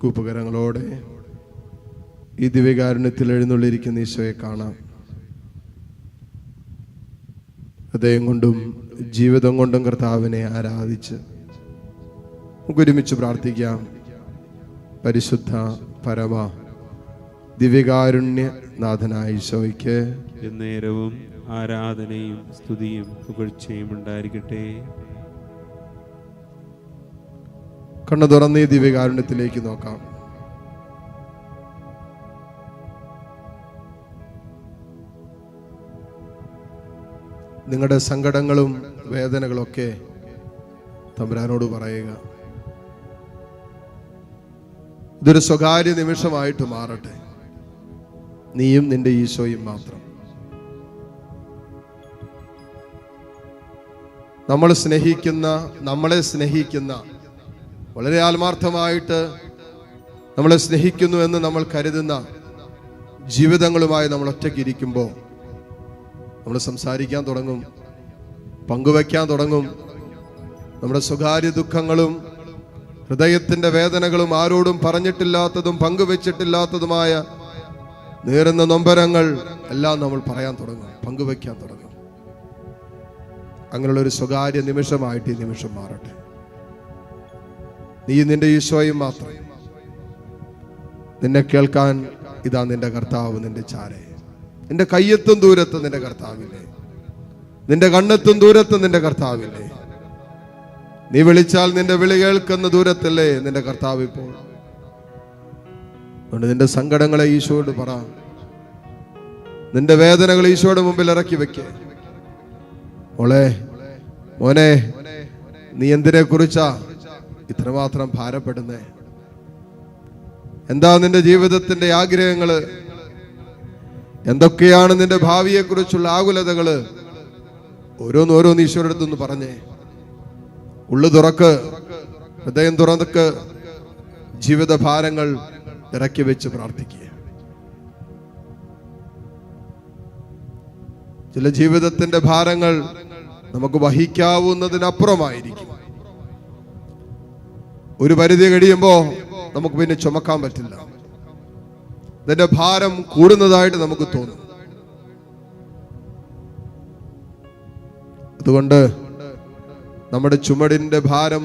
കൂപ്പുകരങ്ങളോടെ ഈ ദിവ്യകാരുണ്യത്തിൽ എഴുന്നള്ളിയിരിക്കുന്ന ഈശോയെ കാണാം. ഹൃദയം കൊണ്ടും ജീവിതം കൊണ്ടും കർത്താവിനെ ആരാധിച്ച് നമുക്ക് ഒരുമിച്ച് പ്രാർത്ഥിക്കാം. പരിശുദ്ധ പരമ ദിവ്യകാരുണ്യ നാഥനായ ഈശോയ്ക്ക് എന്നേരവും ആരാധനയും സ്തുതിയും പുകഴ്ചയും ഉണ്ടായിരിക്കട്ടെ. കണ്ണു തുറന്ന് ഈ ദിവ്യകാരുണ്യത്തിലേക്ക് നോക്കാം. നിങ്ങളുടെ സങ്കടങ്ങളും വേദനകളൊക്കെ തമ്പുരാനോട് പറയുക. ഇതൊരു സ്വകാര്യ നിമിഷമായിട്ട് മാറട്ടെ. നീയും നിന്റെ ഈശോയും മാത്രം. നമ്മളെ സ്നേഹിക്കുന്ന വളരെ ആത്മാർത്ഥമായിട്ട് നമ്മളെ സ്നേഹിക്കുന്നു എന്ന് നമ്മൾ കരുതുന്ന ജീവിതങ്ങളുമായി നമ്മൾ ഒറ്റയ്ക്ക് ഇരിക്കുമ്പോൾ നമ്മൾ സംസാരിക്കാൻ തുടങ്ങും, പങ്കുവയ്ക്കാൻ തുടങ്ങും. നമ്മുടെ സ്വകാര്യ ദുഃഖങ്ങളും ഹൃദയത്തിൻ്റെ വേദനകളും ആരോടും പറഞ്ഞിട്ടില്ലാത്തതും പങ്കുവെച്ചിട്ടില്ലാത്തതുമായ നേരുന്ന നൊമ്പരങ്ങൾ എല്ലാം നമ്മൾ പറയാൻ തുടങ്ങും, പങ്കുവയ്ക്കാൻ തുടങ്ങും. അങ്ങനെയുള്ള ഒരു സ്വകാര്യ നിമിഷമായിട്ട് ഈ നിമിഷം മാറട്ടെ. നീ നിന്റെ ഈശോയും മാത്രം. നിന്നെ കേൾക്കാൻ ഇതാ നിന്റെ കർത്താവ് നിന്റെ ചാരെ. നിന്റെ കയ്യെത്തും ദൂരത്ത് നിന്റെ കർത്താവില്ലേ, നിന്റെ കണ്ണെത്തും ദൂരത്ത് നിന്റെ കർത്താവില്ലേ. നീ വിളിച്ചാൽ നിന്റെ വിളി കേൾക്കുന്ന ദൂരത്തല്ലേ നിന്റെ കർത്താവ് ഇപ്പോൾ. അതുകൊണ്ട് നിന്റെ സങ്കടങ്ങളെ ഈശോയോട് പറ, നിന്റെ വേദനകൾ ഈശോയുടെ മുമ്പിൽ ഇറക്കി വെക്കേ. മോനെ, നീ എന്തിനെ കുറിച്ചാ ഇത്രമാത്രം ഭാരപ്പെടുന്നേ? എന്താ നിന്റെ ജീവിതത്തിന്റെ ആഗ്രഹങ്ങള്? എന്തൊക്കെയാണ് നിന്റെ ഭാവിയെ കുറിച്ചുള്ള ആകുലതകള്? ഓരോന്ന് ഈശോയുടെ അടുത്തൊന്ന് പറഞ്ഞേ. ഉള്ളു തുറക്ക്, ഹൃദയം തുറക്ക്, ജീവിത ഭാരങ്ങൾ ഇറക്കി വെച്ച് പ്രാർത്ഥിക്കുക. ചില ജീവിതത്തിന്റെ ഭാരങ്ങൾ നമുക്ക് വഹിക്കാവുന്നതിനപ്പുറമായിരിക്കും. ഒരു പരിധി കഴിയുമ്പോ നമുക്ക് പിന്നെ ചുമക്കാൻ പറ്റില്ല. ഇതിന്റെ ഭാരം കൂടുന്നതായിട്ട് നമുക്ക് തോന്നും. അതുകൊണ്ട് നമ്മുടെ ചുമടിന്റെ ഭാരം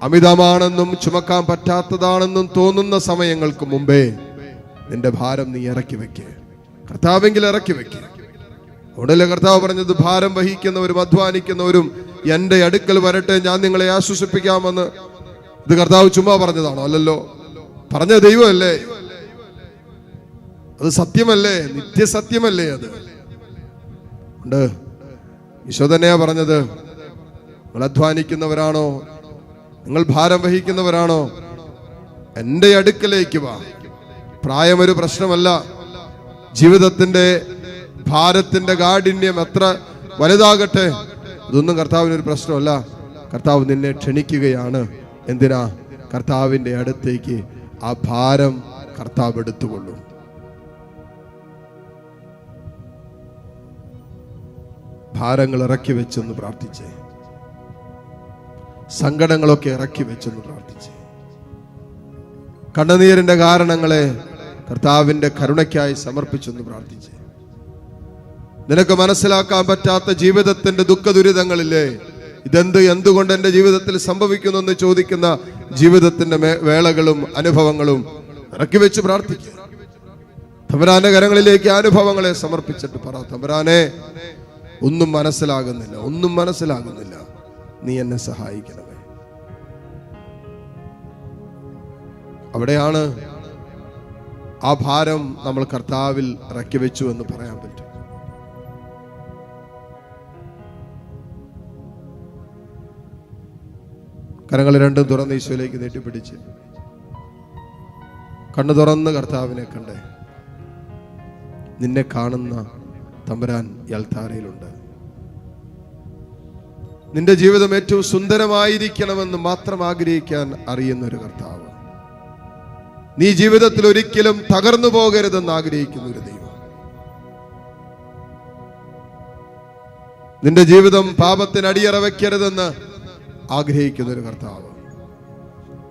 അമിതമാണെന്നും ചുമക്കാൻ പറ്റാത്തതാണെന്നും തോന്നുന്ന സമയങ്ങൾക്ക് മുമ്പേ നിന്റെ ഭാരം നീ ഇറക്കി വെക്കേ. കർത്താവെങ്കിൽ ഇറക്കി വെക്കേ. ഉടനെ കർത്താവ് പറഞ്ഞത്, ഭാരം വഹിക്കുന്നവരും അധ്വാനിക്കുന്നവരും എന്റെ അടുക്കൽ വരട്ടെ, ഞാൻ നിങ്ങളെ ആശ്വസിപ്പിക്കാമെന്ന്. ഇത് കർത്താവ് ചുമ്മാ പറഞ്ഞതാണോ? അല്ലല്ലോ. പറഞ്ഞ ദൈവമല്ലേ, അത് സത്യമല്ലേ, നിത്യസത്യമല്ലേ അത്. ഉണ്ട്. ഈശോ തന്നെയാ പറഞ്ഞത്, നിങ്ങൾ അധ്വാനിക്കുന്നവരാണോ, നിങ്ങൾ ഭാരം വഹിക്കുന്നവരാണോ, എൻ്റെ അടുക്കലേക്ക് വാ. പ്രായം ഒരു പ്രശ്നമല്ല. ജീവിതത്തിന്റെ ഭാരത്തിന്റെ കാഠിന്യം എത്ര വലുതാകട്ടെ, ഇതൊന്നും കർത്താവിനൊരു പ്രശ്നമല്ല. കർത്താവ് നിന്നെ ക്ഷണിക്കുകയാണ്. എന്തിനാ? കർത്താവിന്റെ അടുത്തേക്ക് ആ ഭാരം കർത്താവ് എടുത്തുകൊള്ളും. ഭാരങ്ങൾ ഇറക്കി വെച്ചൊന്ന് പ്രാർത്ഥിച്ചേ. സങ്കടങ്ങളൊക്കെ ഇറക്കി വെച്ചൊന്ന് പ്രാർത്ഥിച്ചേ. കണ്ണുനീരിന്റെ കാരണങ്ങളെ കർത്താവിന്റെ കരുണയ്ക്കായി സമർപ്പിച്ചൊന്ന് പ്രാർത്ഥിച്ചേ. നിനക്ക് മനസ്സിലാക്കാൻ പറ്റാത്ത ജീവിതത്തിന്റെ ദുഃഖ ദുരിതങ്ങളില്ലേ, എന്തുകൊണ്ട് എൻ്റെ ജീവിതത്തിൽ സംഭവിക്കുന്നു എന്ന് ചോദിക്കുന്ന ജീവിതത്തിന്റെ വേളകളും അനുഭവങ്ങളും ഇറക്കി വെച്ച് പ്രാർത്ഥിക്കുക. തമ്പുരാന്റെ കരങ്ങളിലേക്ക് അനുഭവങ്ങളെ സമർപ്പിച്ചിട്ട് പറ, തമ്പുരാനെ, ഒന്നും മനസ്സിലാകുന്നില്ല, നീ എന്നെ സഹായിക്കണമേ. അവിടെയാണ് ആ ഭാരം നമ്മൾ കർത്താവിൽ ഇറക്കി വെച്ചു എന്ന് പറയാൻ പറ്റും. കരങ്ങൾ രണ്ടും തുറന്ന് ഈശോയിലേക്ക് നീട്ടിപ്പിടിച്ച് കണ്ണു തുറന്ന് കർത്താവിനെ കണ്ടേ. നിന്നെ കാണുന്ന തമ്പുരാൻ യൽത്താരയിലുണ്ട്. നിന്റെ ജീവിതം ഏറ്റവും സുന്ദരമായിരിക്കണമെന്ന് മാത്രം ആഗ്രഹിക്കാൻ അറിയുന്ന ഒരു കർത്താവ്. നീ ജീവിതത്തിൽ ഒരിക്കലും തകർന്നു പോകരുതെന്ന് ആഗ്രഹിക്കുന്ന ഒരു ദൈവം. നിന്റെ ജീവിതം പാപത്തിന് അടിയറ വെക്കരുതെന്ന് ആഗ്രഹിക്കുന്ന ഒരു കർത്താവ്.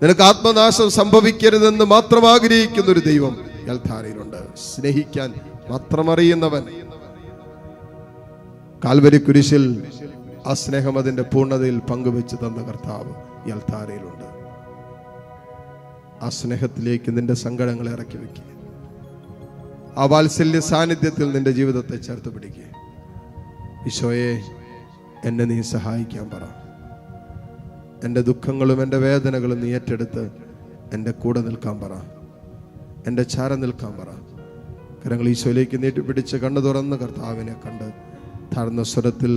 നിനക്ക് ആത്മനാശം സംഭവിക്കരുതെന്ന് മാത്രം ആഗ്രഹിക്കുന്ന ഒരു ദൈവം യൽധാരയിലുണ്ട്. സ്നേഹിക്കാൻ മാത്രം അറിയുന്നവൻ. കാൽവരി കുരിശിൽ ആ സ്നേഹം അതിന്റെ പൂർണ്ണതയിൽ പങ്കുവെച്ച് തന്ന കർത്താവ് യൽധാരയിലുണ്ട്. ആ സ്നേഹത്തിലേക്ക് നിന്റെ സങ്കടങ്ങളെ ഇറക്കി വെക്കുക. ആ വാത്സല്യ സാന്നിധ്യത്തിൽ നിന്റെ ജീവിതത്തെ ചേർത്ത് പിടിക്കുക. ഈശോയെ, എന്നെ നീ സഹായിക്കാൻ പറ. എൻ്റെ ദുഃഖങ്ങളും എൻ്റെ വേദനകളും നീ ഏറ്റെടുത്ത് എൻ്റെ കൂടെ നിൽക്കാൻ പറ. എൻ്റെ ചാര നിൽക്കാൻ പറ. കരങ്ങൾ ഈശോയിലേക്ക് നീട്ടിപ്പിടിച്ച് കണ്ണു തുറന്ന് കർത്താവിനെ കണ്ട് താഴ്ന്ന സ്വരത്തിൽ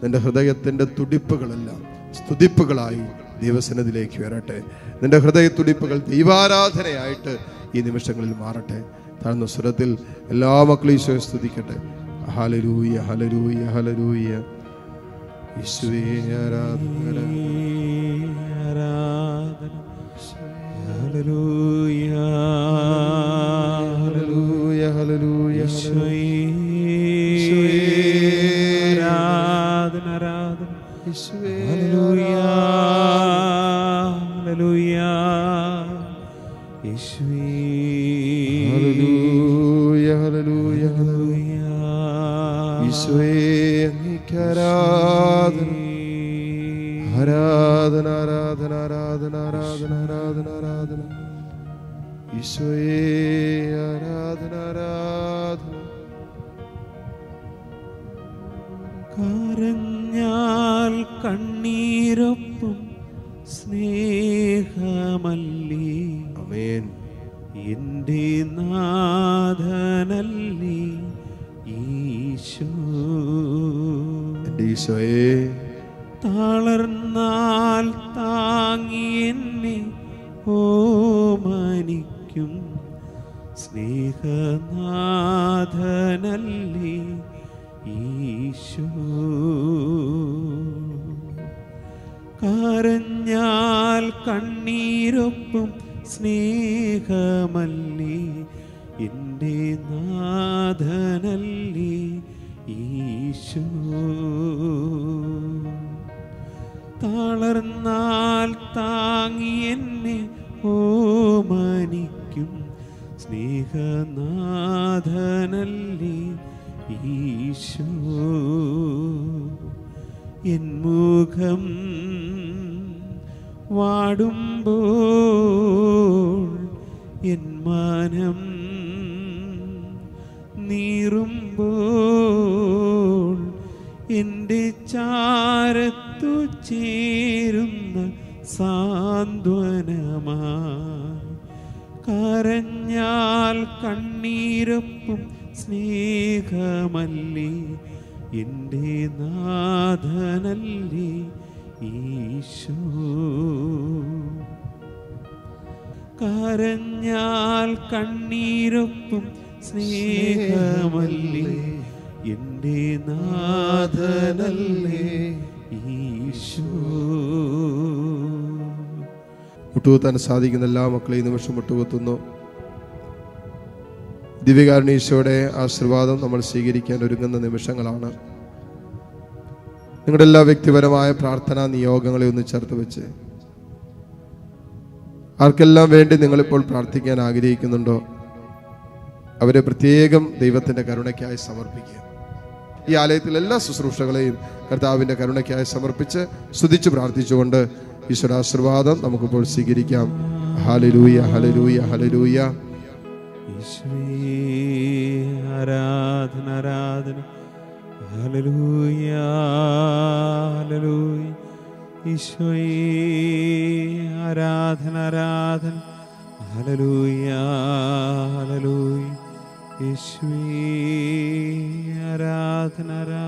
നിന്റെ ഹൃദയത്തിൻ്റെ തുടിപ്പുകളെല്ലാം സ്തുതിപ്പുകളായി ദൈവസന്നിധിയിലേക്ക് വരട്ടെ. നിന്റെ ഹൃദയ തുടിപ്പുകൾ ദൈവാരാധനയായിട്ട് ഈ നിമിഷങ്ങളിൽ മാറട്ടെ. താഴ്ന്ന സ്വരത്തിൽ എല്ലാ മക്കളും ഈശോയെ സ്തുതിക്കട്ടെ. Hallelujah, hallelujah, hallelujah. യേശുവേ ആരാധന, ആരാധന. Hallelujah, hallelujah, hallelujah. യേശുവേ ആരാധന, ആരാധന. യേശുവേ ഹല്ലേലൂയ, ഹല്ലേലൂയ. യേശുവേ ഹല്ലേലൂയ, ഹല്ലേലൂയ, ഹല്ലേലൂയ. യേശുവേ അങ്ങേക്ക് ആരാധന, ആരാധന, ആരാധന, ആരാധന, ആരാധന, ആരാധന, ആരാധന. ഈശോയേ ആരാധന, ആരാധന. കരഞ്ഞാൽ കണ്ണീരൊപ്പം സ്നേഹമല്ലി. ആമേൻ. എൻ്റെ നാഥനല്ലി ഈശോ. എൻ്റെ ഈശോയേ, തളർന്നാൽ താങ്ങി എന്നെ ഓമനിക്കും സ്നേഹനാഥനല്ലി ഈശോ. കരഞ്ഞാൽ കണ്ണീരൊപ്പം സ്നേഹമല്ലി എൻ്റെ നാഥനല്ലി ഈശോ. തളർന്നാൽ താങ്ങി എന്നെ ഓമനിക്കും സ്നേഹനാഥനല്ലി ഈശോ. എൻ മുഖം വാടുമ്പോൾ എൻ മനം നീറുമ്പോൾ എൻ്റെ ചാരത്തു ചേരുന്ന സാന്ത്വനമായി കരഞ്ഞാൽ കണ്ണീരൊപ്പം സ്നേഹമല്ലി എൻ്റെ നാഥനല്ലി ഈശോ. കരഞ്ഞാൽ കണ്ണീരൊപ്പം സ്നേഹമല്ലി എൻ്റെ നാഥനല്ലി ഈശോ. മുട്ടുകുത്താൻ സാധിക്കുന്ന എല്ലാ മക്കളെയും ഈ നിമിഷം മുട്ടുകുത്തുന്നു. ദിവ്യകാരുണ്യ ഈശോയുടെ ആശീർവാദം നമ്മൾ സ്വീകരിക്കാൻ ഒരുങ്ങുന്ന നിമിഷങ്ങളാണ്. നിങ്ങളുടെ എല്ലാ വ്യക്തിപരമായ പ്രാർത്ഥനാ നിയോഗങ്ങളെ ഒന്ന് ചേർത്ത് വെച്ച് ആർക്കെല്ലാം വേണ്ടി നിങ്ങളിപ്പോൾ പ്രാർത്ഥിക്കാൻ ആഗ്രഹിക്കുന്നുണ്ടോ അവരെ പ്രത്യേകം ദൈവത്തിൻ്റെ കരുണയ്ക്കായി സമർപ്പിക്കുക. ഈ ആലയത്തിലെ എല്ലാ ശുശ്രൂഷകളെയും കർത്താവിൻ്റെ കരുണയ്ക്കായി സമർപ്പിച്ച് സ്തുതിച്ച് പ്രാർത്ഥിച്ചുകൊണ്ട് ഈശ്വരാശീർവാദം നമുക്കിപ്പോൾ സ്വീകരിക്കാം. Hallelujah, hallelujah, hallelujah. ഈശോയേ ആരാധന, ആരാധന. Hallelujah, hallelujah. ഈശോയേ ആരാധന, ആരാധന. Hallelujah, hallelujah. യേശുവേ ആരാധന, ആരാധന.